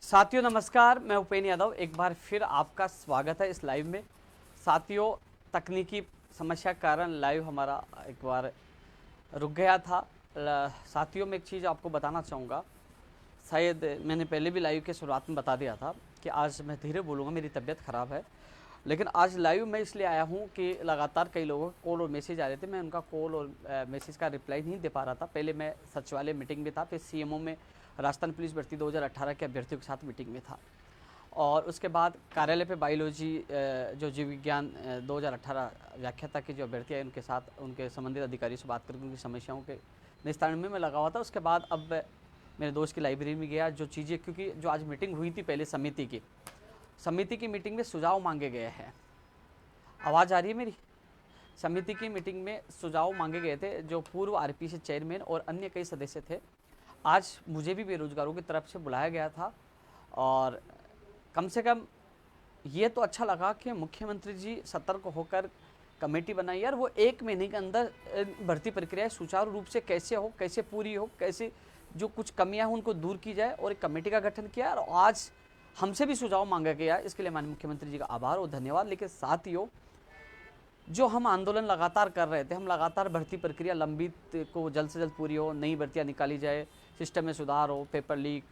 साथियों नमस्कार, मैं उपेन्द्र यादव एक बार फिर आपका स्वागत है इस लाइव में। साथियों, तकनीकी समस्या के कारण लाइव हमारा एक बार रुक गया था। साथियों, मैं एक चीज़ आपको बताना चाहूँगा, शायद मैंने पहले भी लाइव के शुरुआत में बता दिया था कि आज मैं धीरे बोलूँगा, मेरी तबीयत ख़राब है। लेकिन आज लाइव मैं इसलिए आया हूँ कि लगातार कई लोगों के कॉल और मैसेज आ रहे थे, मैं उनका कॉल और मैसेज का रिप्लाई नहीं दे पा रहा था। पहले मैं सचिवालय मीटिंग में था, फिर सीएमओ में राजस्थान पुलिस भर्ती 2018 के अभ्यर्थियों के साथ मीटिंग में था, और उसके बाद कार्यालय पे बायोलॉजी जो जीव विज्ञान 2018 व्याख्याता के जो अभ्यर्थी हैं उनके साथ, उनके संबंधित अधिकारियों से बात करके उनकी समस्याओं के निस्तारण में मैं लगा हुआ था। उसके बाद अब मेरे दोस्त की लाइब्रेरी में गया, जो चीज़ें, क्योंकि जो आज मीटिंग हुई थी पहले समिति की मीटिंग में सुझाव मांगे गए हैं। आवाज़ आ रही है मेरी? समिति की मीटिंग में सुझाव मांगे गए थे, जो पूर्व आरपीसी चेयरमैन और अन्य कई सदस्य थे। आज मुझे भी बेरोजगारों की तरफ से बुलाया गया था, और कम से कम ये तो अच्छा लगा कि मुख्यमंत्री जी सतर्क होकर कमेटी बनाई, यार वो 1 महीने के अंदर भर्ती प्रक्रिया सुचारू रूप से कैसे हो, कैसे पूरी हो, कैसे जो कुछ कमियां हैं उनको दूर की जाए, और एक कमेटी का गठन किया। और आज हमसे भी सुझाव मांगा गया, इसके लिए माननीय मुख्यमंत्री जी का आभार और धन्यवाद। लेकिन साथियों, जो हम आंदोलन लगातार कर रहे थे, हम लगातार भर्ती प्रक्रिया लंबित को जल्द से जल्द पूरी हो, नई भर्तियाँ निकाली जाए, सिस्टम में सुधार हो, पेपर लीक,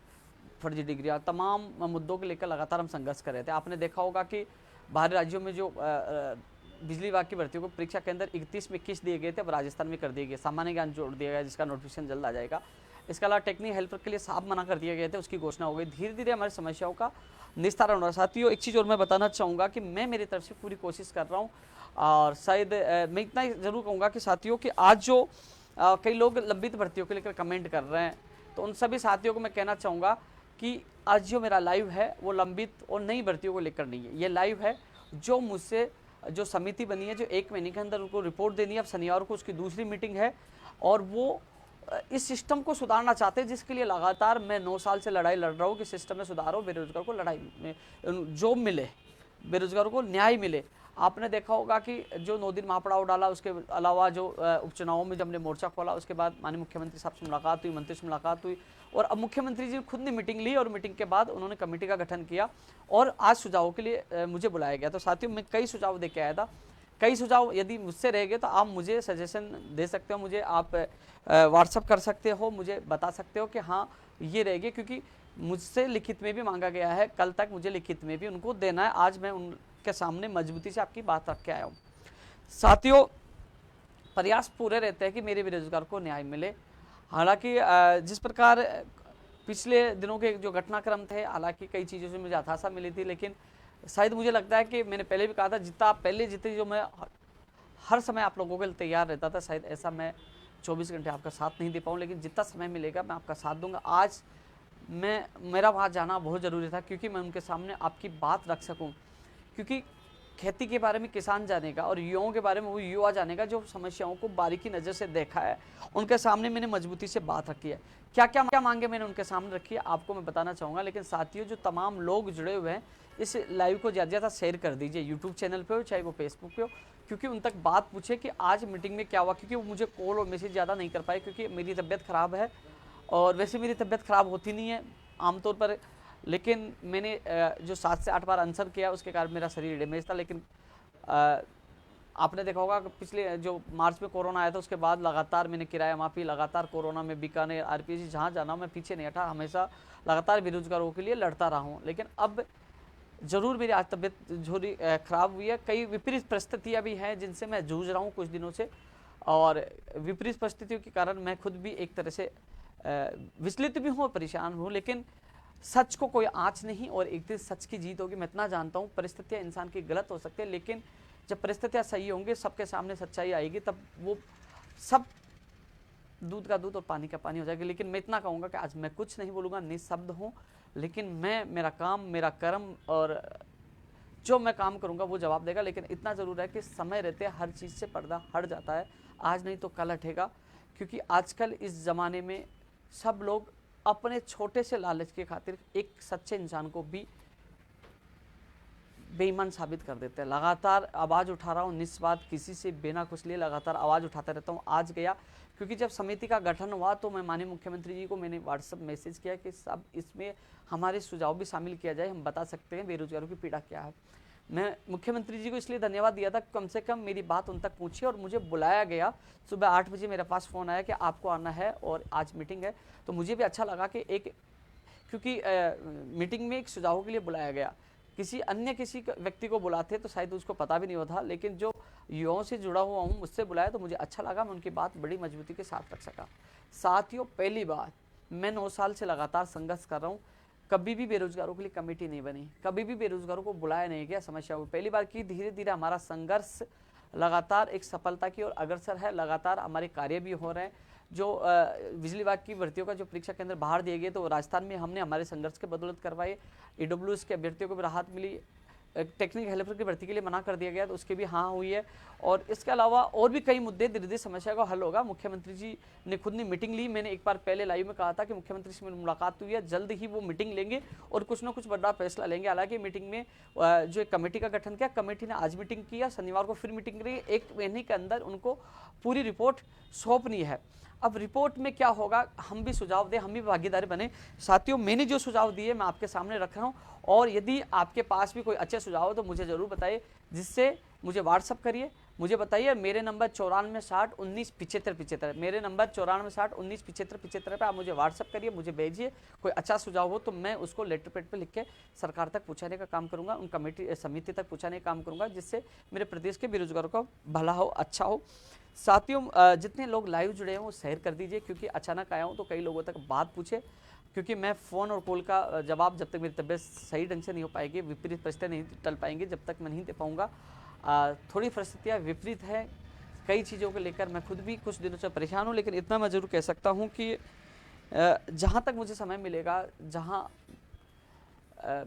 फर्जी डिग्रियाँ, तमाम मुद्दों को लेकर लगातार हम संघर्ष कर रहे थे। आपने देखा होगा कि बाहरी राज्यों में जो बिजली विभाग की भर्तियों को परीक्षा के अंदर 31 में 21 दिए गए थे, अब राजस्थान में कर दिए गए। सामान्य ज्ञान जोड़ दिया गया, जिसका नोटिफिकेशन जल्द आ जाएगा। इसके अलावा टेक्निकल हेल्पर के लिए साफ मना कर दिए गए थे, उसकी घोषणा हो गई। धीरे धीरे हमारी समस्याओं का निस्तारण हो रहा है। साथियों, एक चीज़ और मैं बताना चाहूँगा कि मैं मेरी तरफ से पूरी कोशिश कर रहा हूँ, और शायद मैं इतना ही ज़रूर कहूँगा कि साथियों कि आज जो कई लोग लंबित भर्तियों को लेकर कमेंट कर रहे हैं, तो उन सभी साथियों को मैं कहना चाहूँगा कि आज जो मेरा लाइव है वो लंबित और नई भर्तियों को लेकर नहीं है। ये लाइव है जो मुझसे जो समिति बनी है, जो 1 महीने के अंदर उनको रिपोर्ट देनी है। अब शनिवार को उसकी दूसरी मीटिंग है, और वो इस सिस्टम को सुधारना चाहते हैं, जिसके लिए लगातार मैं 9 साल से लड़ाई लड़ रहा हूँ कि सिस्टम में सुधार हो, बेरोजगार को लड़ाई में जॉब मिले, बेरोजगारों को न्याय मिले। आपने देखा होगा कि जो 9 दिन महापड़ाव डाला, उसके अलावा जो उपचुनावों में जब हमने मोर्चा खोला, उसके बाद माननीय मुख्यमंत्री साहब से मुलाकात हुई, मंत्री से मुलाकात हुई, और अब मुख्यमंत्री जी खुद ने मीटिंग ली, और मीटिंग के बाद उन्होंने कमेटी का गठन किया, और आज सुझावों के लिए मुझे बुलाया गया। तो साथियों, मैं कई सुझाव दे के आया था। कई सुझाव यदि मुझसे रह गए तो आप मुझे सजेशन दे सकते हो, मुझे आप व्हाट्सअप कर सकते हो, मुझे बता सकते हो कि हाँ ये रह गए, क्योंकि मुझसे लिखित में भी मांगा गया है, कल तक मुझे लिखित में भी उनको देना है। आज मैं उनके सामने मजबूती से आपकी बात रख के आया हूँ। साथियों, प्रयास पूरे रहते हैं कि मेरे बेरोजगार को न्याय मिले। हालांकि जिस प्रकार पिछले दिनों के जो घटनाक्रम थे, हालांकि कई चीज़ों से मुझे हताशा मिली थी, लेकिन शायद मुझे लगता है कि मैंने पहले भी कहा था, जितना पहले जितनी जो मैं हर समय आप लोगों के लिए तैयार रहता था, शायद ऐसा मैं 24 घंटे आपका साथ नहीं दे पाऊँ, लेकिन जितना समय मिलेगा मैं आपका साथ दूंगा। आज मेरा वहाँ जाना बहुत ज़रूरी था, क्योंकि मैं उनके सामने आपकी बात रख सकूँ, क्योंकि खेती के बारे में किसान जानेगा, और युवाओं के बारे में वो युवा जानेगा जो समस्याओं को बारीकी नज़र से देखा है। उनके सामने मैंने मजबूती से बात रखी है। क्या क्या मांगे मैंने उनके सामने रखी है, आपको मैं बताना चाहूँगा। लेकिन साथियों, जो तमाम लोग जुड़े हुए हैं, इस लाइव को ज़्यादा ज़्यादा शेयर कर दीजिए, यूट्यूब चैनल पे हो चाहे वो फेसबुक पे हो, क्योंकि उन तक बात पूछे कि आज मीटिंग में क्या हुआ। क्योंकि वो मुझे कॉल और मैसेज ज़्यादा नहीं कर पाए, क्योंकि मेरी तबीयत ख़राब है, और वैसे मेरी तबीयत ख़राब होती नहीं है आमतौर पर, लेकिन मैंने जो 7 से 8 बार आंसर किया, उसके कारण मेरा शरीर डैमेज था। लेकिन आपने देखा होगा कि पिछले जो मार्च में कोरोना आया था, उसके बाद लगातार मैंने किराया माफ़ी, लगातार कोरोना में बीकानेर, आरपीएसी, जहाँ जाना मैं पीछे नहीं हटा, हमेशा लगातार बेरोजगारों के लिए लड़ता रहा हूँ। लेकिन अब ज़रूर मेरी आज तबीयत थोड़ी ख़राब हुई है। कई विपरीत परिस्थितियाँ भी हैं जिनसे मैं जूझ रहा हूँ कुछ दिनों से, और विपरीत परिस्थितियों के कारण मैं खुद भी एक तरह से विचलित भी हूँ, परेशान हूँ। लेकिन सच को कोई आँच नहीं, और एक दिन सच की जीत होगी। मैं इतना जानता हूँ, परिस्थितियाँ इंसान की गलत हो सकती है, लेकिन जब परिस्थितियाँ सही होंगी, सबके सामने सच्चाई आएगी, तब वो सब दूध का दूध और पानी का पानी हो जाएगा। लेकिन मैं इतना कहूँगा कि आज मैं कुछ नहीं बोलूँगा, निशब्द हूँ, लेकिन मेरा काम, मेरा कर्म, और जो मैं काम करूँगा वो जवाब देगा। लेकिन इतना ज़रूर है कि समय रहते हर चीज़ से पर्दा हट जाता है, आज नहीं तो कल हटेगा। क्योंकि आजकल इस ज़माने में सब लोग अपने छोटे से लालच के खातिर एक सच्चे इंसान को भी बेईमान साबित कर देते हैं। लगातार आवाज़ उठा रहा हूँ, निस्वार्थ, किसी से बिना कुछ लिए लगातार आवाज़ उठाता रहता हूँ। आज गया क्योंकि जब समिति का गठन हुआ तो मैं माननीय मुख्यमंत्री जी को मैंने व्हाट्सएप मैसेज किया कि सब इसमें हमारे सुझाव भी शामिल किया जाए, हम बता सकते हैं बेरोजगारों की पीड़ा क्या है। मैं मुख्यमंत्री जी को इसलिए धन्यवाद दिया था, कम से कम मेरी बात उन तक पहुंची और मुझे बुलाया गया। सुबह 8 बजे मेरे पास फ़ोन आया कि आपको आना है और आज मीटिंग है। तो मुझे भी अच्छा लगा कि क्योंकि मीटिंग में एक सुझाव के लिए बुलाया गया। किसी व्यक्ति को बुलाते तो शायद उसको पता भी नहीं होता, लेकिन जो युवाओं से जुड़ा हुआ हूँ मुझसे बुलाया तो मुझे अच्छा लगा, मैं उनकी बात बड़ी मजबूती के साथ रख सका। साथियों, पहली बार मैं 9 साल से लगातार संघर्ष कर रहा हूँ, कभी भी बेरोजगारों के लिए कमेटी नहीं बनी, कभी भी बेरोजगारों को बुलाया नहीं गया, समस्या को पहली बार की। धीरे धीरे हमारा संघर्ष लगातार एक सफलता की ओर अग्रसर है, लगातार हमारे कार्य भी हो रहे हैं। जो बिजली विभाग की भर्तियों का जो परीक्षा केंद्र बाहर दिए गए तो राजस्थान में हमने हमारे संघर्ष के बदौलत करवाए। ईडब्ल्यूएस के अभ्यर्थियों को भी राहत मिली, टेक्निकल हेल्पर की भर्ती के लिए मना कर दिया गया तो उसके भी हाँ हुई है। और इसके अलावा और भी कई मुद्दे, धीरे धीरे समस्या का हल होगा। मुख्यमंत्री जी ने खुद ने मीटिंग ली, मैंने एक बार पहले लाइव में कहा था कि मुख्यमंत्री से मेरी मुलाकात हुई है, जल्द ही वो मीटिंग लेंगे और कुछ ना कुछ बड़ा फैसला लेंगे। हालांकि मीटिंग में जो एक कमेटी का गठन किया, कमेटी ने आज मीटिंग किया, शनिवार को फिर मीटिंग करेंगे, 1 महीने के अंदर उनको पूरी रिपोर्ट सौंपनी है। अब रिपोर्ट में क्या होगा, हम भी सुझाव दें, हम भी भागीदारी बने। साथियों, मैंने जो सुझाव दिए मैं आपके सामने रख रहा हूँ और यदि आपके पास भी कोई अच्छे सुझाव हो तो मुझे ज़रूर बताइए, जिससे मुझे व्हाट्सअप करिए, मुझे बताइए। मेरे नंबर 9460197575, मेरे नंबर 9460197575 पे आप मुझे व्हाट्सअप करिए, मुझे भेजिए। कोई अच्छा सुझाव हो तो मैं उसको लेटर पैड पे लिख के सरकार तक पहुँचाने का काम करूँगा, उन कमेटी समिति तक पहुँचाने का काम करूँगा, जिससे मेरे प्रदेश के बेरोजगारों का भला हो, अच्छा हो। साथियों, जितने लोग लाइव जुड़े हैं वो शेयर कर दीजिए, क्योंकि अचानक आया हूँ तो कई लोगों तक बात पूछे, क्योंकि मैं फ़ोन और कॉल का जवाब जब तक मेरी तबीयत सही ढंग से नहीं हो पाएगी, विपरीत परिस्थितियाँ नहीं टल पाएंगी, जब तक मैं नहीं दे पाऊँगा। थोड़ी परिस्थितियाँ विपरीत है, कई चीज़ों को लेकर मैं खुद भी कुछ दिनों से परेशान हूँ, लेकिन इतना मैं ज़रूर कह सकता हूँ कि जहाँ तक मुझे समय मिलेगा, जहाँ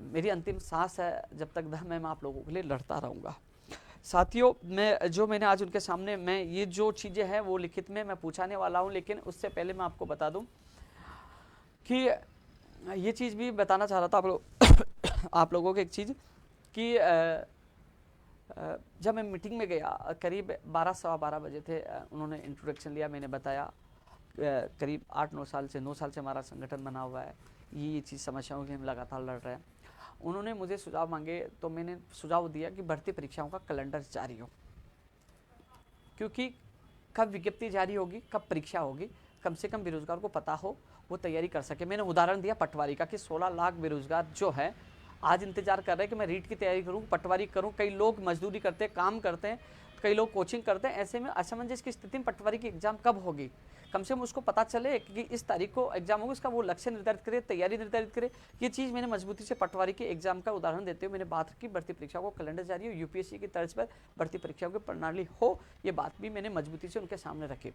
मेरी अंतिम सांस है, जब तक दम है, मैं आप लोगों के लिए लड़ता रहूँगा। साथियों, मैंने आज उनके सामने मैं ये जो चीज़ें हैं वो लिखित में मैं पूछाने वाला हूँ, लेकिन उससे पहले मैं आपको बता दूँ कि ये चीज़ भी बताना चाह रहा था आप लोगों को एक चीज़ कि जब मैं मीटिंग में गया, करीब 12-12:15 बजे थे, उन्होंने इंट्रोडक्शन लिया, मैंने बताया करीब 8-9 साल से 9 साल से हमारा संगठन बना हुआ है, ये चीज़ समस्याओं की हम लगातार लड़ रहे हैं। उन्होंने मुझे सुझाव मांगे तो मैंने सुझाव दिया कि भर्ती परीक्षाओं का कैलेंडर जारी हो, क्योंकि कब विज्ञप्ति जारी होगी, कब परीक्षा होगी, कम से कम बेरोजगार को पता हो, वो तैयारी कर सके। मैंने उदाहरण दिया पटवारी का कि 16 लाख बेरोजगार जो है आज इंतजार कर रहे हैं कि मैं रीट की तैयारी करूं, पटवारी करूं। कई लोग मजदूरी करते हैं, काम करते हैं, कई लोग कोचिंग करते हैं। ऐसे में असमंजस की स्थिति में पटवारी की एग्जाम कब होगी, कम से कम उसको पता चले कि इस तारीख को एग्जाम होगा, इसका वो लक्ष्य निर्धारित करे, तैयारी निर्धारित करे। ये चीज़ मैंने मजबूती से पटवारी के एग्जाम का उदाहरण देते हुए मैंने बात की। भर्ती परीक्षा को कैलेंडर जारी हो, यूपीएससी की तर्ज पर भर्ती परीक्षाओं की प्रणाली हो, ये बात भी मैंने मजबूती से उनके सामने रखी।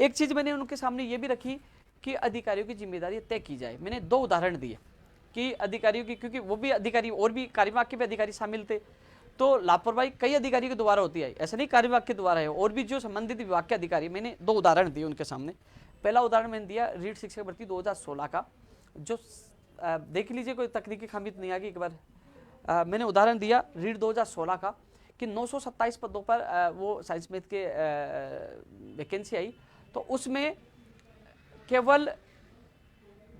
एक चीज़ मैंने उनके सामने ये भी रखी कि अधिकारियों की जिम्मेदारी तय की जाए। मैंने 2 उदाहरण दिए कि अधिकारियों की, क्योंकि वो भी अधिकारी और भी कार्यविभाग के भी अधिकारी शामिल थे, तो लापरवाही कई अधिकारियों के द्वारा होती है, ऐसा नहीं कार्यविभाग के द्वारा है, और भी जो संबंधित विभाग के अधिकारी। मैंने 2 उदाहरण दिए उनके सामने। पहला उदाहरण मैंने दिया रीट शिक्षक भर्ती 2016 का, जो देख लीजिए कोई तकनीकी खामी तो नहीं आ गई एक बार। मैंने उदाहरण दिया रीट 2016 का कि 927 पदों पर वो साइंस मैथ के वैकेंसी आई, तो उसमें केवल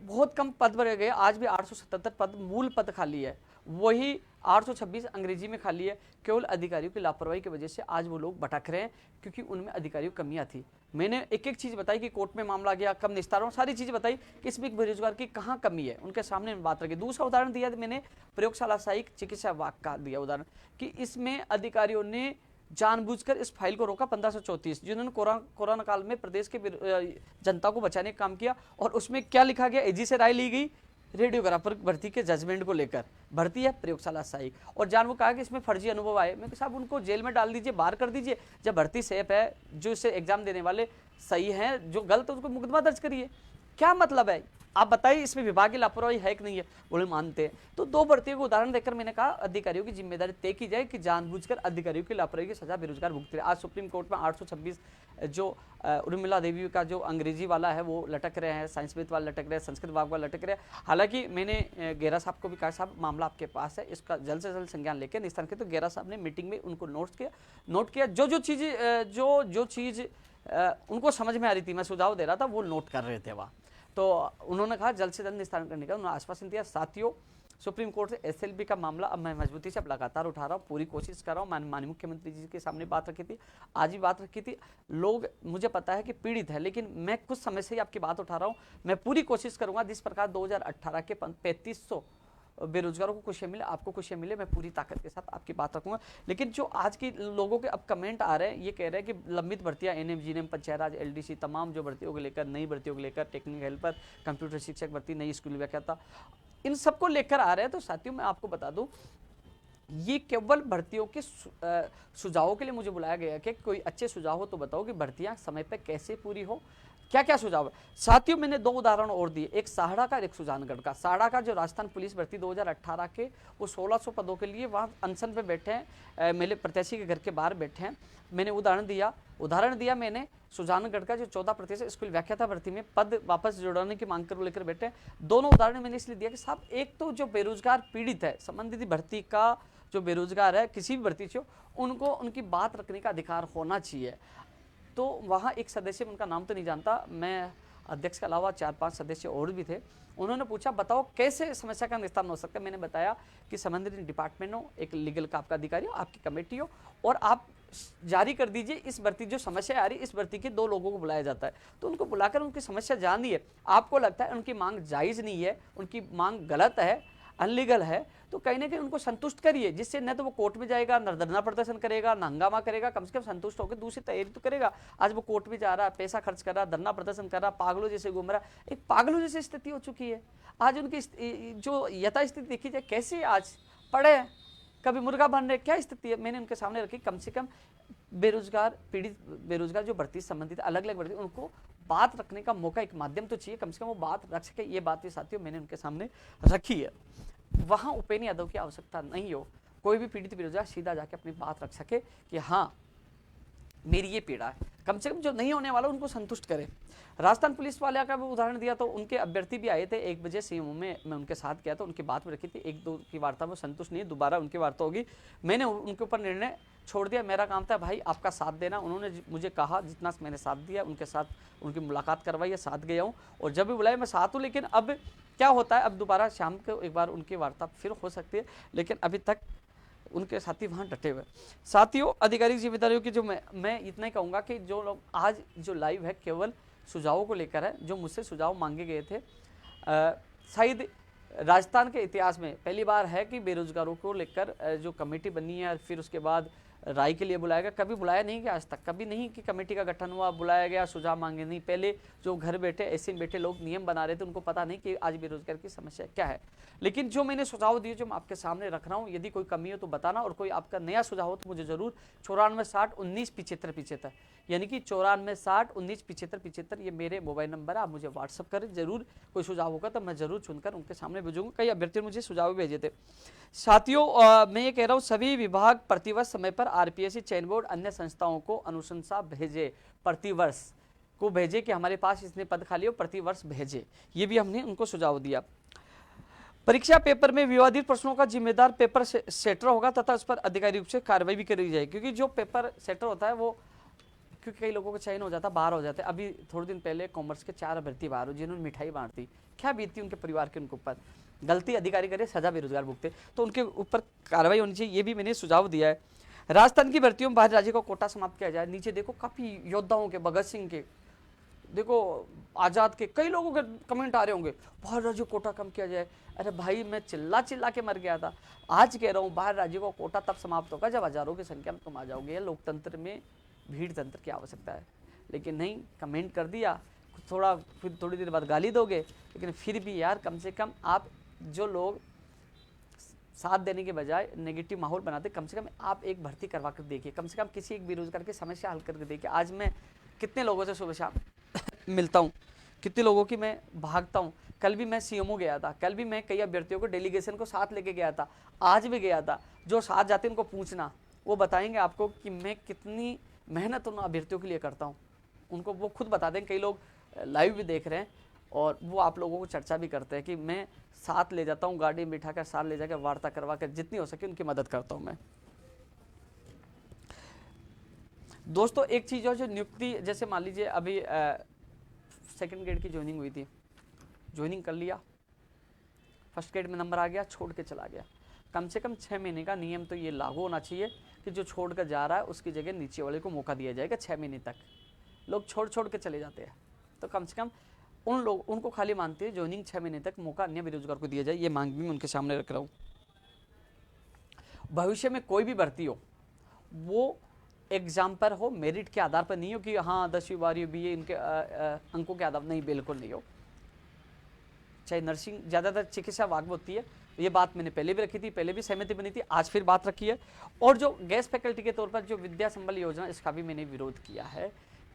बहुत कम पद भरे गए। आज भी 877 पद मूल पद खाली है, वही 826 अंग्रेजी में खाली है। केवल अधिकारियों की लापरवाही की वजह से आज वो लोग भटक रहे हैं, क्योंकि उनमें अधिकारियों की कमियां थी। मैंने एक एक चीज़ बताई कि कोर्ट में मामला गया, कब निस्तारण, सारी चीज़ें बताई कि इसमें बेरोजगार की कहाँ कमी है, उनके सामने बात रखी। दूसरा उदाहरण दिया मैंने प्रयोगशाला सहायक चिकित्सा विभाग का दिया उदाहरण कि इसमें अधिकारियों ने जानबूझकर इस फाइल को रोका 1534, जिन्होंने कोरोना काल में प्रदेश के जनता को बचाने का काम किया। और उसमें क्या लिखा गया, एजी से राय ली गई रेडियोग्राफर भर्ती के जजमेंट को लेकर, भर्ती है प्रयोगशाला सहायक, और जान वो कहा कि इसमें फर्जी अनुभव आए। मैं साहब उनको जेल में डाल दीजिए, बाहर कर दीजिए। जब भर्ती सेफ है, जो इसे एग्जाम देने वाले सही हैं, जो गलत है उसको मुकदमा दर्ज करिए। क्या मतलब है, आप बताइए इसमें विभाग की लापरवाही है कि नहीं है, बोले मानते हैं। तो 2 भर्तियों को उदाहरण देकर मैंने कहा अधिकारियों की जिम्मेदारी तय की जाए कि जानबूझकर अधिकारियों की लापरवाही की सजा बेरोजगार भुगत रहे। आज सुप्रीम कोर्ट में 826 जो उर्मिला देवी का जो अंग्रेजी वाला है वो लटक रहे हैं, साइंस मैथ वाला लटक रहे हैं, संस्कृत विभाग वाला लटक रहे हैं। हालांकि मैंने गेरा साहब को भी कहा, साहब मामला आपके पास है, इसका जल्द से जल्द संज्ञान लेकर निस्तारण किया। तो गेरा साहब ने मीटिंग में उनको नोट किया। जो चीज़ उनको समझ में आ रही थी, मैं सुझाव दे रहा था, वो नोट कर रहे थे वहाँ। तो उन्होंने कहा जल्द से जल्द निस्तारण करने का उन्होंने आश्वासन दिया। साथियों, सुप्रीम कोर्ट से एसएलपी का मामला अब मैं मजबूती से अब लगातार उठा रहा हूँ, पूरी कोशिश कर रहा हूँ। माननीय मुख्यमंत्री जी के सामने बात रखी थी, आज भी बात रखी थी। लोग मुझे पता है कि पीड़ित है, लेकिन मैं कुछ समय से ही आपकी बात उठा रहा हूँ। मैं पूरी कोशिश करूंगा जिस प्रकार 2018 के 3500 बेरोजगारों को खुशियाँ मिले, आपको खुशियाँ मिले, मैं पूरी ताकत के साथ आपकी बात रखूंगा। लेकिन जो आज की लोगों के अब कमेंट आ रहे हैं, ये कह रहे हैं कि लंबित भर्तियां एनएम, जीएनएम, पंचायत राज, एलडीसी, तमाम जो भर्तियों को लेकर, नई भर्तियों को लेकर, टेक्निकल हेल्पर, कंप्यूटर शिक्षक भर्ती, नई स्कूल व्याख्याता, इन सबको लेकर आ रहे हैं। तो साथियों, मैं आपको बता दूं, ये केवल भर्तियों के सुझावों के लिए मुझे बुलाया गया कि कोई अच्छे सुझाव हो तो बताओ कि भर्तियां समय पर कैसे पूरी हो, क्या क्या सुझाव है। साथियों, मैंने 2 उदाहरण और दिए, एक साहड़ा का, एक सुजानगढ़ का। साहड़ा का जो राजस्थान पुलिस भर्ती 2018 के, वो 1600 पदों के लिए वहाँ अनशन पे बैठे हैं, मेरे प्रत्याशी के घर के बाहर बैठे हैं। मैंने उदाहरण दिया मैंने सुजानगढ़ का जो 14% स्कूल व्याख्याता भर्ती में पद वापस जुड़ाने की मांग कर लेकर बैठे हैं। दोनों उदाहरण मैंने इसलिए दिया कि साहब, एक तो जो बेरोजगार पीड़ित है, संबंधित भर्ती का जो बेरोजगार है किसी भी भर्ती से, उनको उनकी बात रखने का अधिकार होना चाहिए। तो वहाँ एक सदस्य, उनका नाम तो नहीं जानता, मैं अध्यक्ष के अलावा 4-5 सदस्य और भी थे, उन्होंने पूछा बताओ कैसे समस्या का निस्तारण हो सकता है। मैंने बताया कि संबंधित डिपार्टमेंट हो, एक लीगल का आपका अधिकारी हो, आपकी कमेटी हो, और आप जारी कर दीजिए इस भर्ती जो समस्या आ रही है, इस भर्ती के 2 लोगों को बुलाया जाता है। तो उनको बुलाकर उनकी समस्या जानिए। आपको लगता है उनकी मांग जायज़ नहीं है, उनकी मांग गलत है, अनलीगल है, तो कहीं ना कहीं उनको संतुष्ट करिए, जिससे न तो वो कोर्ट में जाएगा, न धरना प्रदर्शन करेगा, न हंगामा करेगा, कम से कम संतुष्ट होकर दूसरी तैयारी तो करेगा। आज वो कोर्ट में जा रहा है, पैसा खर्च कर रहा है, धरना प्रदर्शन कर रहा है, पागलों जैसे घूम रहा है, एक पागलों जैसी स्थिति हो चुकी है। आज उनकी जो यथास्थिति देखी जाए, कैसे आज पढ़े, कभी मुर्गा बन रहे, क्या स्थिति है, मैंने उनके सामने रखी। कम से कम बेरोजगार, पीड़ित बेरोजगार जो भर्ती संबंधित अलग अलग भर्ती, उनको बात रखने का मौका, एक माध्यम तो चाहिए, कम से कम वो बात रख सके। ये बात भी साथियों मैंने उनके सामने रखी है। वहाँ उपेन्द्र यादव की आवश्यकता नहीं हो, कोई भी पीड़ित बेरोजगार सीधा जाके अपनी बात रख सके कि हाँ मेरी ये पीड़ा है, कम से कम जो नहीं होने वाला उनको संतुष्ट करे। राजस्थान पुलिस वाले का भी उदाहरण दिया, तो उनके अभ्यर्थी भी आए थे 1 बजे सीएमओ में, मैं उनके साथ गया था, उनकी बात में रखी थी। 1-2 की वार्ता में संतुष्ट नहीं, दोबारा उनकी वार्ता होगी। मैंने उनके ऊपर निर्णय छोड़ दिया, मेरा काम था भाई आपका साथ देना। उन्होंने मुझे कहा, जितना मैंने साथ दिया, उनके साथ उनकी मुलाकात करवाई है, साथ गया हूँ, और जब भी बुलाया मैं साथ हूँ। लेकिन अब क्या होता है, अब दोबारा शाम को एक बार उनकी वार्ता फिर हो सकती है, लेकिन अभी तक उनके साथी वहाँ डटे हुए। साथियों, आधिकारिक जिम्मेदारियों की जो मैं इतना ही कहूँगा कि जो लोग आज जो लाइव है केवल सुझावों को लेकर है, जो मुझसे सुझाव मांगे गए थे। शायद राजस्थान के इतिहास में पहली बार है कि बेरोजगारों को लेकर जो कमेटी बनी है, फिर उसके बाद राय के लिए बुलाया गया। कभी बुलाया नहीं गया आज तक, कभी नहीं कि कमेटी का गठन हुआ, बुलाया गया, सुझाव मांगे नहीं। पहले जो घर बैठे ऐसे बैठे लोग नियम बना रहे थे, उनको पता नहीं कि आज बेरोजगार की समस्या क्या है। लेकिन जो मैंने सुझाव दिए, जो मैं आपके सामने रख रहा हूँ, यदि कोई कमी हो तो बताना, और कोई आपका नया सुझाव हो तो मुझे जरूर 94 60 19 75 75, यानी कि 94 60 19 75 75, ये मेरे मोबाइल नंबर है, आप मुझे व्हाट्सअप करें। जरूर कोई सुझाव होगा तो मैं जरूर चुनकर उनके सामने भेजूंगा। कई अभ्यर्थियों ने मुझे सुझाव भेजे थे। साथियों, मैं ये कह रहा हूँ, सभी विभाग प्रतिवर्ष समय पर आरपीएससी, चयन बोर्ड, अन्य संस्थाओं को अनुशंसा भेजे, प्रतिवर्ष को भेजे कि हमारे पास इतने पद खाली हो, प्रतिवर्ष भेजे। ये भी हमने उनको सुझाव दिया। परीक्षा पेपर में विवादित प्रश्नों का जिम्मेदार पेपर सेटर होगा तथा उस पर आधिकारिक रूप से कार्रवाई भी करी जाए, क्योंकि जो पेपर सेटर होता है वो, क्योंकि कई लोगों का चयन हो जाता है, बाहर हो जाते हैं। अभी थोड़े दिन पहले कॉमर्स के 4 अभ्यर्थी बाहर हो, जिन्होंने मिठाई बांटी, क्या बीतती उनके परिवार के उनके ऊपर, गलती अधिकारी करे, सजा बेरोजगार भुगते, तो उनके ऊपर कार्रवाई होनी चाहिए। ये भी मैंने सुझाव दिया है। राजस्थान की भर्तियों में बाहर राज्य का कोटा समाप्त किया जाए। नीचे देखो, काफी योद्धाओं के, भगत सिंह के, देखो आज़ाद के, कई लोगों के कमेंट आ रहे होंगे, बाहर राज्यों कोटा कम किया जाए। अरे भाई, मैं चिल्ला चिल्ला के मर गया था। आज कह रहा हूँ, बाहर राज्यों का कोटा तब समाप्त होगा जब हजारों की संख्या में तुम आ जाओगे। लोकतंत्र में भीड़ तंत्र की आवश्यकता है, लेकिन नहीं, कमेंट कर दिया, थोड़ा फिर थोड़ी देर बाद गाली दोगे। लेकिन फिर भी यार, कम से कम आप, जो लोग साथ देने के बजाय नेगेटिव माहौल बनाते, कम से कम आप एक भर्ती करवा कर देखिए, कम से कम किसी एक बेरोजगार की समस्या हल करके देखिए। आज मैं कितने लोगों से सुबह शाम मिलता हूँ, कितने लोगों की मैं भागता हूँ। कल भी मैं सीएमओ गया था, कल भी मैं कई अभ्यर्थियों को डेलीगेशन को साथ लेके गया था, आज भी गया था। जो साथ जाते हैं उनको पूछना, वो बताएंगे आपको कि मैं कितनी मेहनत उन अभ्यर्थियों के लिए करता हूँ। उनको वो खुद बता दें। कई लोग लाइव भी देख रहे हैं और वो आप लोगों को चर्चा भी करते हैं कि मैं साथ ले जाता हूँ, गाड़ी में बिठा कर साथ ले जाकर वार्ता करवा कर जितनी हो सके उनकी मदद करता हूँ मैं। दोस्तों एक चीज़ और जो नियुक्ति, जैसे मान लीजिए अभी सेकंड ग्रेड की ज्वाइनिंग हुई थी, ज्वाइनिंग कर लिया, फर्स्ट ग्रेड में नंबर आ गया, छोड़ के चला गया, कम से कम 6 महीने का नियम तो ये लागू होना चाहिए कि जो छोड़ कर जा रहा है उसकी जगह नीचे वाले को मौका दिया जाएगा 6 महीने तक। लोग छोड़ के चले जाते हैं, तो कम से कम उनको खाली मानते हैं ज्वाइनिंग 6 महीने तक मौका अन्य बेरोजगार को दिया जाए। ये मांग भी मैं उनके सामने रख रहा हूँ। भविष्य में कोई भी भर्ती हो वो एग्जाम पर हो, मेरिट के आधार पर नहीं हो कि हाँ 10वीं 12वीं BA इनके अंकों के आधार, नहीं, बिल्कुल नहीं हो। चाहे नर्सिंग, ज़्यादातर चिकित्सा भाग में होती है, ये बात मैंने पहले भी रखी थी, पहले भी सहमति बनी थी, आज फिर बात रखी है। और जो गेस्ट फैकल्टी के तौर पर जो विद्या संबल योजना, इसका भी मैंने विरोध किया है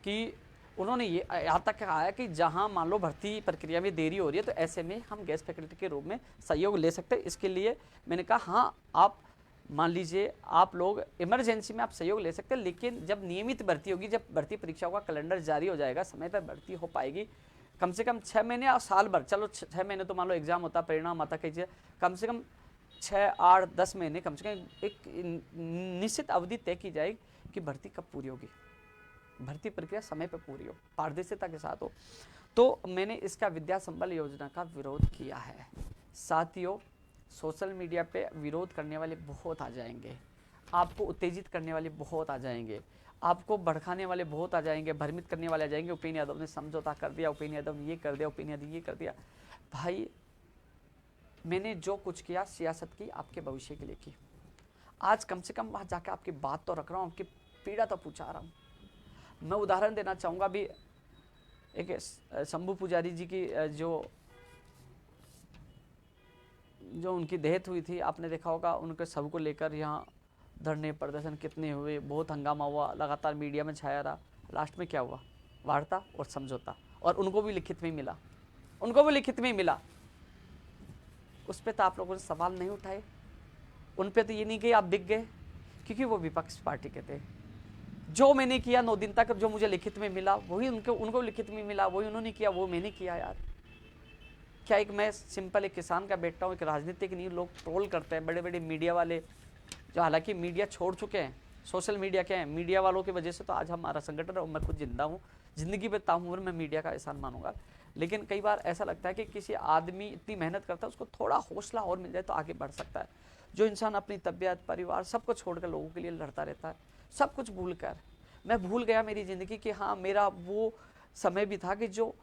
कि उन्होंने ये यहाँ तक कहा है कि जहाँ मान लो भर्ती प्रक्रिया में देरी हो रही है तो ऐसे में हम गेस्ट फैकल्टी के रूप में सहयोग ले सकते हैं। इसके लिए मैंने कहा हाँ, आप मान लीजिए आप लोग इमरजेंसी में आप सहयोग ले सकते हैं, लेकिन जब नियमित भर्ती होगी, जब भर्ती परीक्षाओं का कैलेंडर जारी हो जाएगा, समय पर भर्ती हो पाएगी, कम से कम 6 महीने और साल भर, चलो 6 महीने तो मान लो एग्जाम होता, परिणाम आता कीजिए, कम से कम 6, 8, 10 महीने, कम से कम एक निश्चित अवधि तय की जाएगी कि भर्ती कब पूरी होगी, भर्ती प्रक्रिया समय पर पूरी हो, पारदर्शिता के साथ हो। तो मैंने इसका विद्या संबल योजना का विरोध किया है। साथियों, सोशल मीडिया पे विरोध करने वाले बहुत आ जाएंगे, आपको उत्तेजित करने वाले बहुत आ जाएंगे, आपको भड़काने वाले बहुत आ जाएंगे, भ्रमित करने वाले आ जाएंगे। उपेंद्र यादव ने समझौता कर दिया, उपेंद्र यादव ने ये कर दिया, उपेंद्र यादव ये कर दिया। भाई, मैंने जो कुछ किया सियासत की आपके भविष्य के लिए की। आज कम से कम वहाँ जाकर आपकी बात तो रख रहा हूँ, आपकी पीड़ा तो पूछा रहा हूँ। मैं उदाहरण देना चाहूँगा, अभी एक शंभू पुजारी जी की जो उनकी डेथ हुई थी, आपने देखा होगा, उनके शव को लेकर यहाँ धरने प्रदर्शन कितने हुए, बहुत हंगामा हुआ, लगातार मीडिया में छाया रहा। लास्ट में क्या हुआ? वार्ता और समझौता, और उनको भी लिखित में मिला, उनको भी लिखित में मिला। उस पर तो आप लोगों ने सवाल नहीं उठाए, उन पर तो ये नहीं कि आप दिख गए, क्योंकि वो विपक्ष पार्टी के थे। जो मैंने किया 9 दिन तक, जो मुझे लिखित में मिला वही उनको लिखित में मिला, वही उन्होंने किया, वो मैंने किया। यार क्या एक मैं सिंपल एक किसान का बेटा हूँ, एक राजनीतिक नहीं। लोग ट्रोल करते हैं, बड़े बड़े मीडिया वाले, जो हालांकि मीडिया छोड़ चुके हैं, सोशल मीडिया के हैं, मीडिया वालों की वजह से तो आज हमारा संगठन और मैं खुद जिंदा हूँ। जिंदगी में ताउम्र मैं मीडिया का एहसान मानूंगा। लेकिन कई बार ऐसा लगता है कि किसी आदमी इतनी मेहनत करता है, उसको थोड़ा हौसला और मिल जाए तो आगे बढ़ सकता है। जो इंसान अपनी तबीयत, परिवार सबको छोड़कर लोगों के लिए लड़ता रहता है, सब कुछ भूल कर, मैं भूल गया मेरी ज़िंदगी कि हाँ, मेरा वो समय भी था कि जो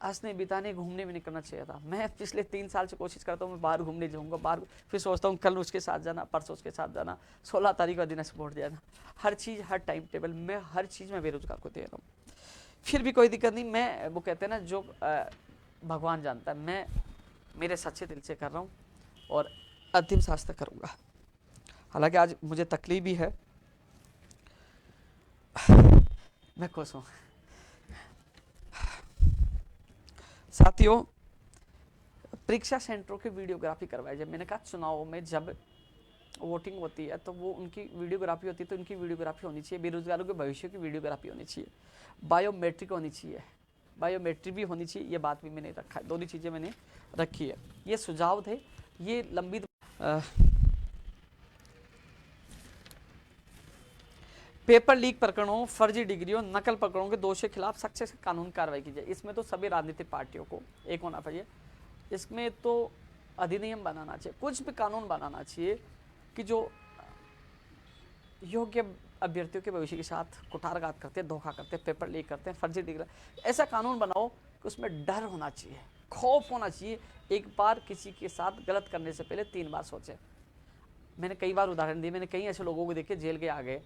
हंसने बिताने घूमने में निकलना चाहिए था। मैं पिछले 3 साल से कोशिश करता हूँ मैं बाहर घूमने जाऊँगा, बाहर फिर सोचता हूँ कल उसके साथ जाना, परसों उसके साथ जाना, 16 तारीख का दिन स्पोर्ट जाना, हर चीज़, हर टाइम टेबल में, हर चीज़ में बेरोजगार को दे रहा हूँ। फिर भी कोई दिक्कत नहीं। मैं, वो कहते हैं ना, जो भगवान जानता है, मैं मेरे सच्चे दिल से कर रहा हूँ और अंतिम सांस तक करूँगा। हालांकि आज मुझे तकलीफ भी है, मैं खुश हूँ। साथियों, परीक्षा सेंटरों की वीडियोग्राफी करवाई जाए। मैंने कहा चुनाव में जब वोटिंग होती है तो वो उनकी वीडियोग्राफी होती है, तो उनकी वीडियोग्राफी होनी चाहिए, बेरोजगारों के भविष्य की वीडियोग्राफी होनी चाहिए, बायोमेट्रिक होनी चाहिए, बायोमेट्रिक भी होनी चाहिए। ये बात भी मैंने रखा है, दोनों चीज़ें मैंने रखी है। ये सुझाव थे, ये लंबी पेपर लीक प्रकरणों, फर्जी डिग्रियों, नकल प्रकरणों के दोषियों के खिलाफ सख्त से कानून कार्रवाई की जाए। इसमें तो सभी राजनीतिक पार्टियों को एक होना चाहिए। इसमें तो अधिनियम बनाना चाहिए, कुछ भी कानून बनाना चाहिए कि जो योग्य अभ्यर्थियों के भविष्य के साथ कुठारघात करते हैं, धोखा करते हैं, पेपर लीक करते हैं, फर्जी डिग्री, ऐसा कानून बनाओ कि उसमें डर होना चाहिए, खौफ होना चाहिए। एक बार किसी के साथ गलत करने से पहले 3 बार सोचे। मैंने कई बार उदाहरण दिए, मैंने कई ऐसे लोगों को देखे जेल के आ गए।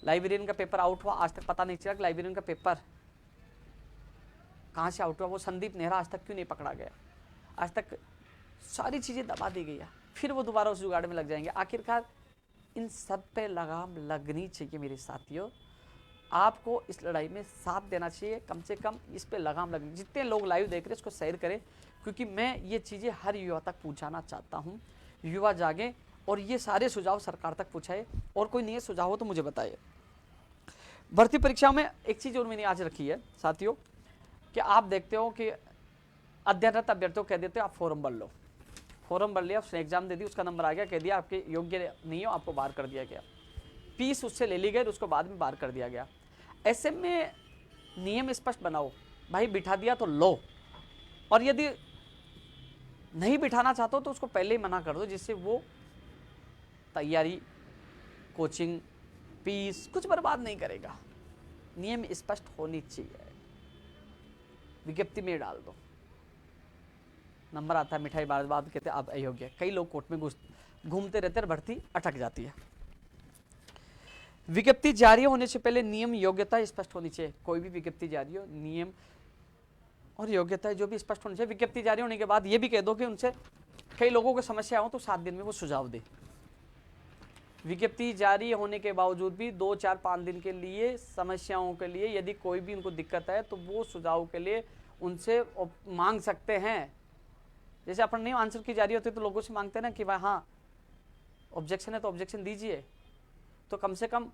लाइब्रेरियन का पेपर आउट हुआ, आज तक पता नहीं चला कि लाइब्रेरियन का पेपर कहाँ से आउट हुआ। वो संदीप नेहरा आज तक क्यों नहीं पकड़ा गया? आज तक सारी चीज़ें दबा दी गई है, फिर वो दोबारा उस जुगाड़ में लग जाएंगे। आखिरकार इन सब पे लगाम लगनी चाहिए मेरे साथियों। आपको इस लड़ाई में साथ देना चाहिए, कम से कम इस पे लगाम लगनी। जितने लोग लाइव देख रहे हैं उसको शेयर करें, क्योंकि मैं ये चीज़ें हर युवा तक पहुँचाना चाहता हूँ। युवा जागे और ये सारे सुझाव सरकार तक पहुँचाए, और कोई नए सुझाव हो तो मुझे बताइए। भर्ती परीक्षाओं में एक चीज़ और मैंने आज रखी है साथियों, कि आप देखते हो कि अध्ययनरत अभ्यर्थियों कह देते हो आप फॉर्म भर लो, फॉर्म भर लिया, उसने एग्जाम दे दी, उसका नंबर आ गया, कह दिया आपके योग्य नहीं हो, आपको बाहर कर दिया गया। पीस उससे ले ली गई, उसको बाद में बाहर कर दिया गया। ऐसे में नियम स्पष्ट बनाओ, भाई बिठा दिया तो लो, और यदि नहीं बिठाना चाहते हो तो उसको पहले ही मना कर दो, जिससे वो तैयारी, कोचिंग, फीस कुछ बर्बाद नहीं करेगा। नियम स्पष्ट होनी चाहिए, विज्ञप्ति में डाल दो। नंबर आता है मिठाई बार बार कहते अब अयोग्य। कई लोग कोर्ट में घूमते रहते हैं, भर्ती अटक जाती है। विज्ञप्ति जारी होने से पहले नियम योग्यता स्पष्ट होनी चाहिए। कोई भी विज्ञप्ति जारी हो, नियम और योग्यता जो भी स्पष्ट होनी चाहिए। विज्ञप्ति जारी होने के बाद ये भी कह दो कि उनसे कई लोगों को समस्या हो तो 7 दिन में वो सुझाव दे। विज्ञप्ति जारी होने के बावजूद भी 2, 4, 5 दिन के लिए समस्याओं के लिए यदि कोई भी उनको दिक्कत है तो वो सुझाव के लिए उनसे मांग सकते हैं। जैसे अपन नहीं आंसर की जारी होती तो लोगों से मांगते हैं ना कि भाई हाँ ऑब्जेक्शन है तो ऑब्जेक्शन दीजिए, तो कम से कम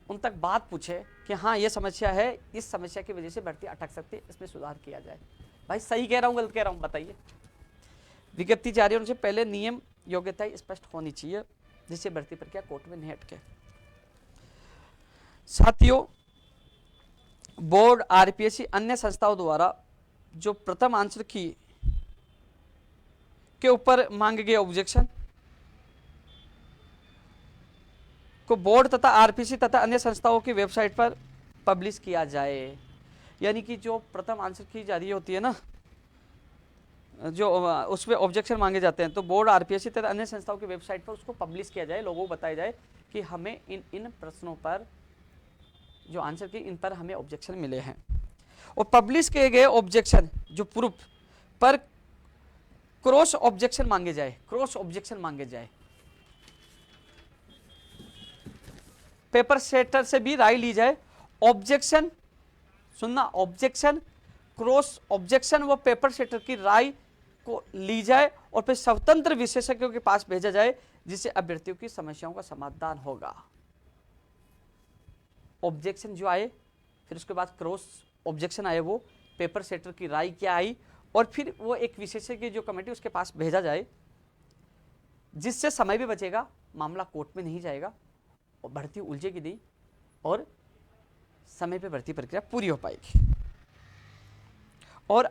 उन तक बात पूछे कि हाँ ये समस्या है, इस समस्या की वजह से भर्ती अटक सकती है, इसमें सुधार किया जाए। भाई सही कह रहा हूँ गलत कह रहा हूँ बताइए। विज्ञप्ति जारी होने से पहले नियम योग्यता स्पष्ट होनी चाहिए, जिससे भर्ती प्रक्रिया कोर्ट में नहीं अटके। साथियों, बोर्ड, आरपीएससी अन्य संस्थाओं द्वारा जो प्रथम आंसर की के ऊपर मांगे गए ऑब्जेक्शन को बोर्ड तथा आरपीएससी तथा अन्य संस्थाओं की वेबसाइट पर पब्लिश किया जाए। यानी कि जो प्रथम आंसर की जारी होती है ना, जो उसमें ऑब्जेक्शन मांगे जाते हैं, तो बोर्ड, आरपीएससी तथा अन्य संस्थाओं की वेबसाइट पर उसको पब्लिश किया जाए, लोगों को बताया जाए कि हमें इन प्रश्नों पर जो आंसर की इन पर हमें ऑब्जेक्शन मिले हैं। और पब्लिश किए गए ऑब्जेक्शन जो प्रूफ पर क्रॉस ऑब्जेक्शन मांगे जाए, क्रॉस ऑब्जेक्शन मांगे जाए। पेपर सेटर से भी राय ली जाए। ऑब्जेक्शन सुनना, ऑब्जेक्शन, क्रॉस ऑब्जेक्शन व पेपर सेटर की राय को ली जाए और फिर स्वतंत्र विशेषज्ञों के पास भेजा जाए, जिससे अभ्यर्थियों की समस्याओं का समाधान होगा। ऑब्जेक्शन जो आए, फिर उसके बाद क्रॉस ऑब्जेक्शन आए, वो पेपर सेटर की राय क्या आई, और फिर वो एक विशेषज्ञ जो कमेटी उसके पास भेजा जाए, जिससे समय भी बचेगा, मामला कोर्ट में नहीं जाएगा और भर्ती उलझेगी नहीं और समय पे भर्ती प्रक्रिया पूरी हो पाएगी। और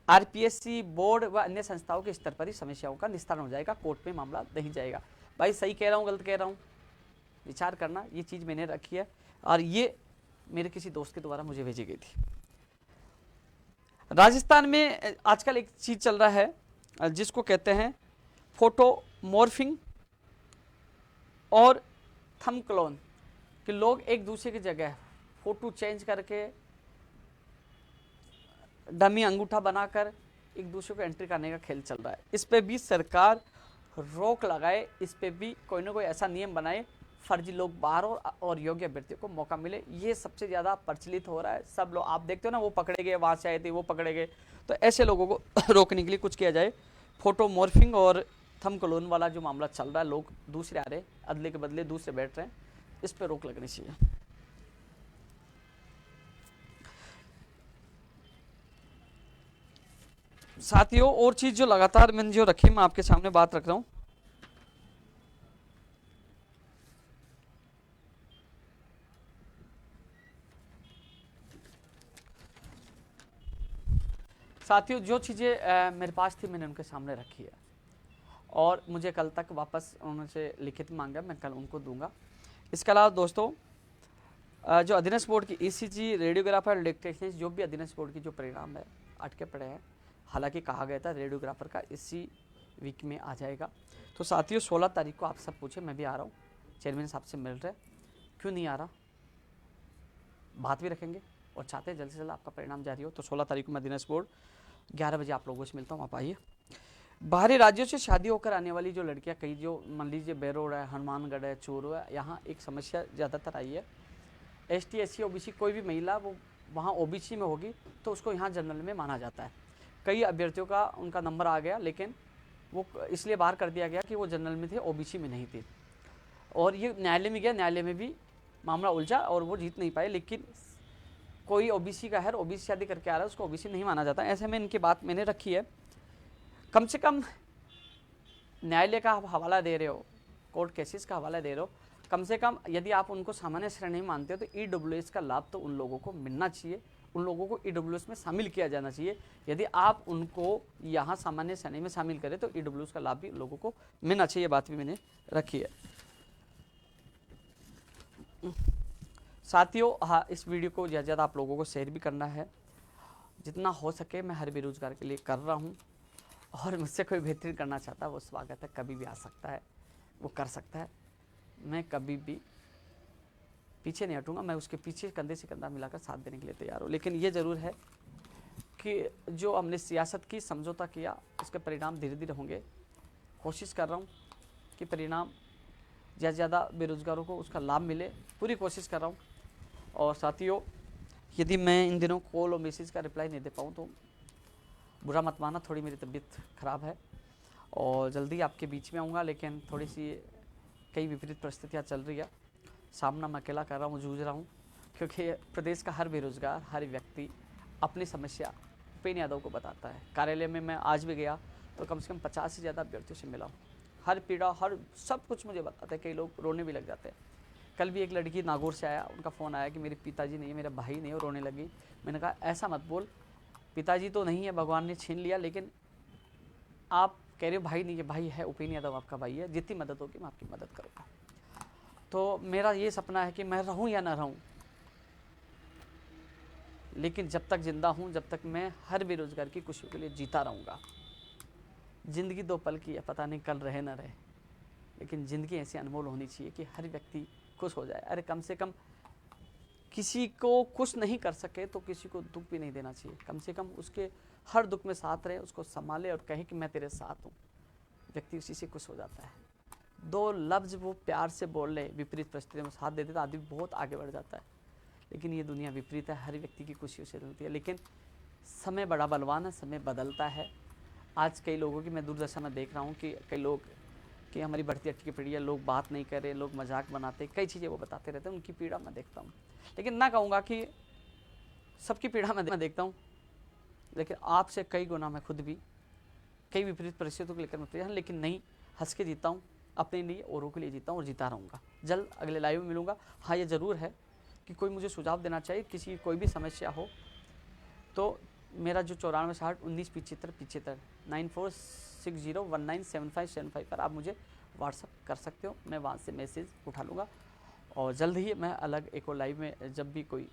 आरपीएससी, बोर्ड व अन्य संस्थाओं के स्तर पर ही समस्याओं का निस्तारण हो जाएगा, कोर्ट में मामला नहीं जाएगा। भाई सही कह रहा हूँ गलत कह रहा हूँ, विचार करना। ये चीज़ मैंने रखी है और ये मेरे किसी दोस्त के द्वारा मुझे भेजी गई थी। राजस्थान में आजकल एक चीज़ चल रहा है जिसको कहते हैं फोटो मॉर्फिंग और थंब क्लोन, कि लोग एक दूसरे की जगह फोटो चेंज करके डमी अंगूठा बनाकर एक दूसरे को एंट्री करने का खेल चल रहा है। इस पे भी सरकार रोक लगाए, इस पे भी कोई ना कोई ऐसा नियम बनाए, फर्जी लोग बाहर और योग्य अभ्यर्थियों को मौका मिले। ये सबसे ज़्यादा प्रचलित हो रहा है। सब लोग आप देखते हो ना, वो पकड़े गए, वहाँ से आए थे वो पकड़े गए, तो ऐसे लोगों को रोकने के लिए कुछ किया जाए। फोटो मॉर्फिंग और थंब क्लोन वाला जो मामला चल रहा है, लोग दूसरे आ रहे, अदले के बदले दूसरे बैठ रहे हैं, इस पर रोक लगनी चाहिए। साथियों, और चीज जो लगातार मैंने जो रखी, मैं आपके सामने बात रख रहा हूं। साथियों, जो चीजें मेरे पास थी मैंने उनके सामने रखी है और मुझे कल तक वापस उनसे लिखित मांगा, मैं कल उनको दूंगा। इसके अलावा दोस्तों, जो अधीनस्थ बोर्ड की ईसीजी, रेडियोग्राफर, इलेक्ट्रीशियन, जो भी अधीनस्थ बोर्ड की जो परिणाम है अटके पड़े हैं, हालांकि कहा गया था रेडियोग्राफर का इसी वीक में आ जाएगा। तो साथियों 16 तारीख को आप सब पूछे, मैं भी आ रहा हूँ, चेयरमैन साहब से मिल रहे, क्यों नहीं आ रहा, बात भी रखेंगे और चाहते हैं जल्द से जल्द आपका परिणाम जारी हो। तो 16 तारीख को मैं अधीनस्थ बोर्ड 11 बजे आप लोगों से मिलता हूँ, आप आइए। बाहरी राज्यों से शादी होकर आने वाली जो लड़कियां, कई जो मान लीजिए बेरोड है, हनुमानगढ़ है, चूरू है, यहाँ एक समस्या ज़्यादातर आई है। ST SC OBC कोई भी महिला वो वहाँ OBC में होगी तो उसको यहाँ जनरल में माना जाता है। कई अभ्यर्थियों का उनका नंबर आ गया, लेकिन वो इसलिए बाहर कर दिया गया कि वो जनरल में थे, OBC में नहीं थे, और ये न्यायालय में गया, न्यायालय में भी मामला उलझा और वो जीत नहीं पाए। लेकिन कोई OBC का है, OBC शादी करके आ रहा है, उसको OBC नहीं माना जाता। ऐसे में इनकी बात मैंने रखी है, कम से कम न्यायालय का हवाला दे रहे हो, कोर्ट केसेस का हवाला दे रहे हो, कम से कम यदि आप उनको सामान्य श्रेणी में मानते हो तो ईडब्ल्यूएस का लाभ तो उन लोगों को मिलना चाहिए, उन लोगों को ईडब्ल्यूएस में शामिल किया जाना चाहिए। यदि आप उनको यहाँ सामान्य श्रेणी में शामिल करें तो ईडब्ल्यूएस का लाभ भी लोगों को मिलना चाहिए, ये बात भी मैंने रखी है। साथियों, हाँ, इस वीडियो को ज़्यादा से ज़्यादा आप लोगों को शेयर भी करना है, जितना हो सके मैं हर बेरोजगार के लिए कर रहा हूँ। और मुझसे कोई बेहतरीन करना चाहता है वो स्वागत है, कभी भी आ सकता है, वो कर सकता है। मैं कभी भी पीछे नहीं हटूंगा, मैं उसके पीछे कंधे से कंधा मिलाकर साथ देने के लिए तैयार हूँ। लेकिन ये ज़रूर है कि जो हमने सियासत की, समझौता किया, उसके परिणाम धीरे धीरे होंगे। कोशिश कर रहा हूँ कि परिणाम ज़्यादा से ज़्यादा बेरोजगारों को उसका लाभ मिले, पूरी कोशिश कर रहा हूँ। और साथियों, यदि मैं इन दिनों कॉल और मैसेज का रिप्लाई नहीं दे पाऊँ तो बुरा मत माना, थोड़ी मेरी तबीयत ख़राब है और जल्दी आपके बीच में आऊँगा। लेकिन थोड़ी सी कई विपरीत परिस्थितियाँ चल रही है, सामना मैं अकेला कर रहा हूँ, जूझ रहा हूँ, क्योंकि प्रदेश का हर बेरोजगार, हर व्यक्ति अपनी समस्या उपेंद्र यादव को बताता है। कार्यालय में मैं आज भी गया तो कम से कम 50 से ज़्यादा अभ्यर्थियों से मिला हूँ। हर पीड़ा, हर सब कुछ मुझे बताते हैं, कई लोग रोने भी लग जाते हैं। कल भी एक लड़की नागौर से आया, उनका फ़ोन आया कि मेरे पिताजी नहीं है, मेरा भाई नहीं है, रोने लगी। मैंने कहा ऐसा मत बोल, पिताजी तो नहीं है, भगवान ने छीन लिया, लेकिन आप कह रहे हो भाई नहीं है, भाई है, उपेंद्र यादव आपका भाई है, जितनी मदद होगी मैं आपकी मदद करूँगा। तो मेरा ये सपना है कि मैं रहूं या ना रहूं, लेकिन जब तक जिंदा हूं, जब तक मैं हर बेरोजगार की खुशियों के लिए जीता रहूंगा। ज़िंदगी 2 पल की है, पता नहीं कल रहे ना रहे, लेकिन ज़िंदगी ऐसी अनमोल होनी चाहिए कि हर व्यक्ति खुश हो जाए। अरे कम से कम किसी को खुश नहीं कर सके तो किसी को दुख भी नहीं देना चाहिए, कम से कम उसके हर दुख में साथ रहे, उसको संभाले और कहे कि मैं तेरे साथ हूँ। व्यक्ति उसी से खुश हो जाता है। 2 लफ्ज़ वो प्यार से बोल ले, विपरीत परिस्थितियों में साथ देते तो आदमी बहुत आगे बढ़ जाता है। लेकिन ये दुनिया विपरीत है, हर व्यक्ति की खुशियों से चलती है। लेकिन समय बड़ा बलवान है, समय बदलता है। आज कई लोगों की मैं दुर्दशा में देख रहा हूँ कि कई लोग कि हमारी बढ़ती अटकी पीढ़ी है, लोग बात नहीं कर रहे, लोग मजाक बनाते, कई चीज़ें वो बताते रहते हैं, उनकी पीड़ा मैं देखता हूँ। लेकिन ना कहूँगा कि सबकी पीड़ा मैं देखता हूँ, लेकिन आपसे कई गुना मैं खुद भी कई विपरीत परिस्थितियों को लेकर मैं, लेकिन नहीं, हंस के जीता हूँ, अपने लिए औरों के लिए जीता हूँ और जीता रहूँगा। जल्द अगले लाइव में मिलूँगा। हाँ, ये ज़रूर है कि कोई मुझे सुझाव देना चाहिए, किसी की कोई भी समस्या हो तो मेरा जो 94601975 9460197575 पर आप मुझे व्हाट्सअप कर सकते हो, मैं वहाँ से मैसेज उठा लूँगा। और जल्द ही मैं अलग एक और लाइव में जब भी कोई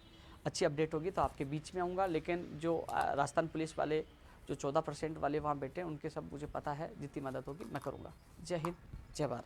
अच्छी अपडेट होगी तो आपके बीच में आऊँगा। लेकिन जो राजस्थान पुलिस वाले जो 14% वाले वहाँ बैठे हैं, उनके सब मुझे पता है, जितनी मदद होगी मैं करूँगा। जय हिंद, जय भारत।